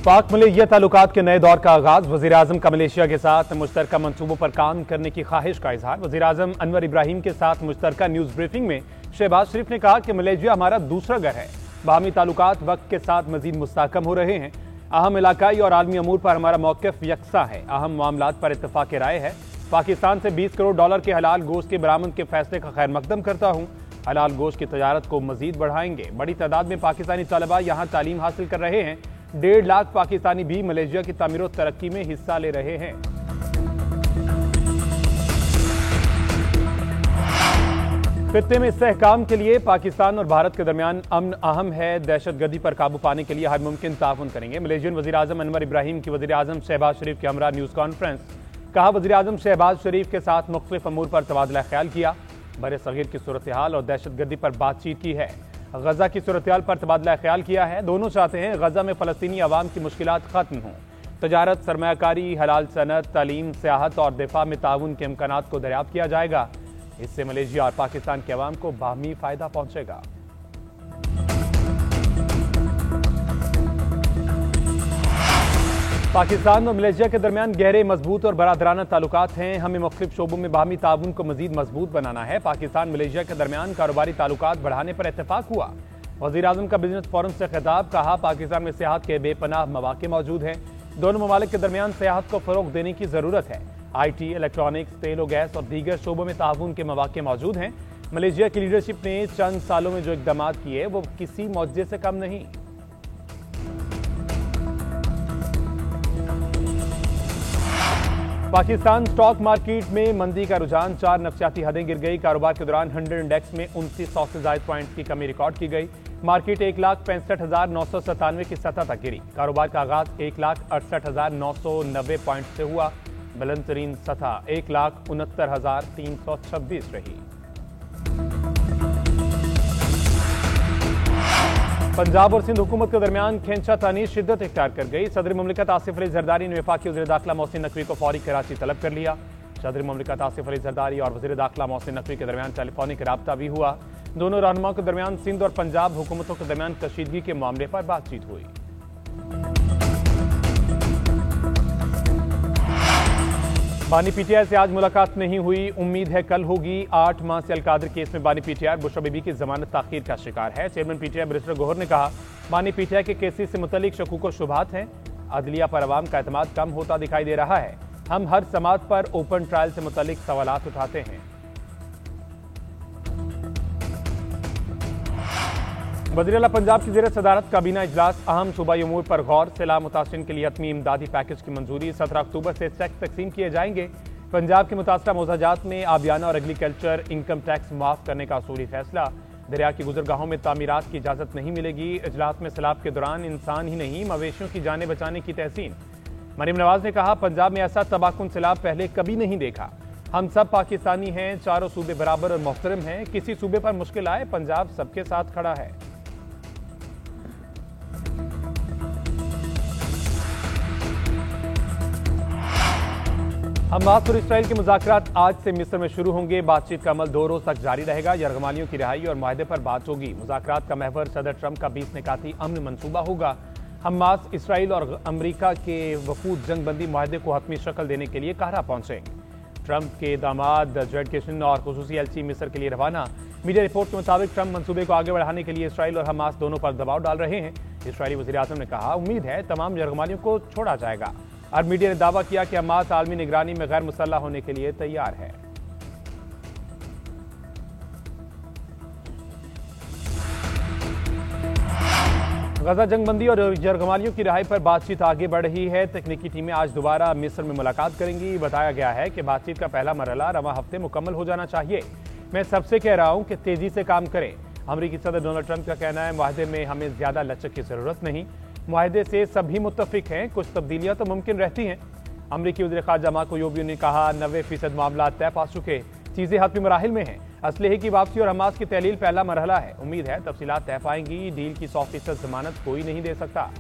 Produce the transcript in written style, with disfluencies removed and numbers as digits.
पाक मलेशिया ताल्लुकात के नए दौर का आगाज। वज़ीर-ए-आज़म का मलेशिया के साथ मुश्तरका मंसूबों पर काम करने की ख्वाहिश का इजहार। वज़ीर-ए-आज़म अनवर इब्राहिम के साथ मुश्तरका न्यूज ब्रीफिंग में शहबाज शरीफ ने कहा कि मलेशिया हमारा दूसरा घर है। बाहमी ताल्लुकात वक्त के साथ मजीद मुस्तहकम हो रहे हैं। अहम इलाकाई और आलमी अमूर पर हमारा मौक़िफ़ यकसा है। अहम मामलात पर इत्तफ़ाक़ राय है। पाकिस्तान से $20 करोड़ के हलाल गोश्त के बरामद के फैसले का खैर मकदम करता हूँ। हलाल गोश्त की तजारत को मजीद बढ़ाएंगे। बड़ी तादाद में पाकिस्तानी तलबा यहाँ तालीम हासिल कर रहे हैं। 1.5 लाख पाकिस्तानी भी मलेशिया की तामीर और तरक्की में हिस्सा ले रहे हैं। खित्ते में इस्तेहकाम के लिए पाकिस्तान और भारत के दरमियान अमन अहम है। दहशतगर्दी पर काबू पाने के लिए हर मुमकिन ताउन करेंगे। मलेशियन वज़ीर-ए-आज़म अनवर इब्राहिम की वज़ीर-ए-आज़म शहबाज शरीफ के हमरा न्यूज़ कॉन्फ्रेंस। कहा, वज़ीर-ए-आज़म शहबाज शरीफ के साथ मुख्तलिफ अमूर पर तबादला ख्याल किया। बरे सगीर की सूरत हाल और दहशतगर्दी पर बातचीत की है। गजा की सूरत हाल पर तबादला ख्याल किया है। दोनों चाहते हैं गजा में फ़लस्तीनी अवाम की मुश्किलात खत्म हों। तजारत, सरमायाकारी, हलाल सनत, तालीम, सियाहत और दिफा में ताउन के इम्कानात को दरियाफ्त किया जाएगा। इससे मलेशिया और पाकिस्तान के अवाम को बाहमी फायदा पहुंचेगा। पाकिस्तान और मलेशिया के दरमियान गहरे, मजबूत और बरादराना ताल्लुकात हैं। हमें मुख्तलिफ शोबों में बाहमी ताउन को मजीद मजबूत बनाना है। पाकिस्तान मलेशिया के दरमियान कारोबारी ताल्लुकात बढ़ाने पर इत्तेफाक हुआ। वज़ीर-ए-आज़म का बिजनेस फोरम से खिताब। कहा, पाकिस्तान में सियाहत के बेपनाह मौके मौजूद हैं। दोनों ममालिक के दरमियान सियाहत को फ़रोग़ देने की ज़रूरत है। IT, इलेक्ट्रॉनिक्स, तेल और गैस और दीगर शोबों में ताउन के मौके मौजूद हैं। मलेशिया की लीडरशिप ने चंद सालों में जो इक़दाम किए वो किसी मौजज़े से कम नहीं। पाकिस्तान स्टॉक मार्केट में मंदी का रुझान। 4 नफसियाती हदें गिर गई। कारोबार के दौरान 100 इंडेक्स में 2900 से ज़ायद पॉइंट की कमी रिकॉर्ड की गई। मार्केट 1,65,997 की सतह तक गिरी। कारोबार का आगाज 1,68,990 पॉइंट से हुआ। बुलंद तरीन सतह 1,69,326 रही। पंजाब और सिंध हुकूमत के दरमियान खींचातानी शिद्दत इख्तियार कर गई। सदर मुमलिकत आसिफ अली जरदारी ने वफाकी वज़ीर दाखिला मोहसिन नकवी को फौरी कराची तलब कर लिया। सदर मुमलिकत आसिफ अली जरदारी और वज़ीर दाखिला मोहसिन नकवी के दरमियान टेलीफोनिक राब्ता भी हुआ। दोनों रहनुमाओं के दरमियान सिंध और पंजाब हुकूमतों के दरमियान कशीदगी के मामले पर बातचीत हुई। बानी PTI से आज मुलाकात नहीं हुई। उम्मीद है कल होगी। 8 माह से अलकादर केस में बानी PTI बुशरा बीबी की जमानत ताखीर का शिकार है। चेयरमैन PTI बैरिस्टर गौहर ने कहा, बानी PTI के केसेस से मुतल्लिक शकूक व शुबहात हैं। अदलिया पर अवाम का एतमाद कम होता दिखाई दे रहा है। हम हर समात पर ओपन ट्रायल से मुतल्लिक सवालात उठाते हैं। वज़ीर-ए-आला पंजाब की ज़ेर सदारत काबीना इजलास। अहम सूबाई अमूर पर गौर। सैलाब मुतासिरीन के लिए हतमी इमदादी पैकेज की मंजूरी। 17 अक्टूबर से टैक्स तकसीम किए जाएंगे। पंजाब के मुतासरा मौजाजात में आबियाना और एग्रीकल्चर इनकम टैक्स माफ करने का असूली फैसला। दरिया की गुजरगाहों में तामीरात की इजाजत नहीं मिलेगी। इजलास में सैलाब के दौरान इंसान ही नहीं मवेशियों की जानें बचाने की तहसीन। मरीम नवाज ने कहा, पंजाब में ऐसा तबाहकुन सैलाब पहले कभी नहीं देखा। हम सब पाकिस्तानी हैं। चारों सूबे बराबर और मोहतरम हैं। किसी सूबे पर मुश्किल आए, पंजाब सबके साथ खड़ा है। हमास और इसराइल के मुज़ाकरात आज से मिस्र में शुरू होंगे। बातचीत का अमल 2 रोज तक जारी रहेगा। यरगमालियों की रिहाई और माहदे पर बात होगी। मुज़ाकरात का महवर सदर ट्रंप का 20 निकाती अमन मंसूबा होगा। हमास, इसराइल और अमरीका के वफूद जंगबंदी माहदे को हतमी शक्ल देने के लिए काहरा पहुंचेंगे। ट्रंप के दामाद जेड किशन और खुसूसी एलची मिस्र के लिए रवाना। मीडिया रिपोर्ट के मुताबिक ट्रंप मंसूबे को आगे बढ़ाने के लिए इसराइल और हमास दोनों पर दबाव डाल रहे हैं। इसराइली वज़ीर-ए-आज़म ने कहा, उम्मीद है तमाम यरगमालियों को छोड़ा जाएगा। और मीडिया ने दावा किया कि हमास आलमी निगरानी में गैर मुसल्लह होने के लिए तैयार है। गजा जंगबंदी और यरगमालियों की रिहाई पर बातचीत आगे बढ़ रही है। तकनीकी टीमें आज दोबारा मिस्र में मुलाकात करेंगी। बताया गया है कि बातचीत का पहला मरहला रवां हफ्ते मुकम्मल हो जाना चाहिए। मैं सबसे कह रहा हूं कि तेजी से काम करें। अमरीकी सदर डोनाल्ड ट्रंप का कहना है, माहदे में हमें ज्यादा लचक की जरूरत नहीं। मुआहदे से सभी मुत्तफिक हैं। कुछ तब्दीलियां तो मुमकिन रहती हैं। अमरीकी वज़ीर ख़ारजा मार्को रूबियो ने कहा, 90% मामला तय पा चुके, चीजें हतमी मराहिल में हैं। असलहे की वापसी और हमास की तहलील पहला मरहला है। उम्मीद है तफसीलात तय पाएंगी। डील की 100% जमानत कोई नहीं दे सकता।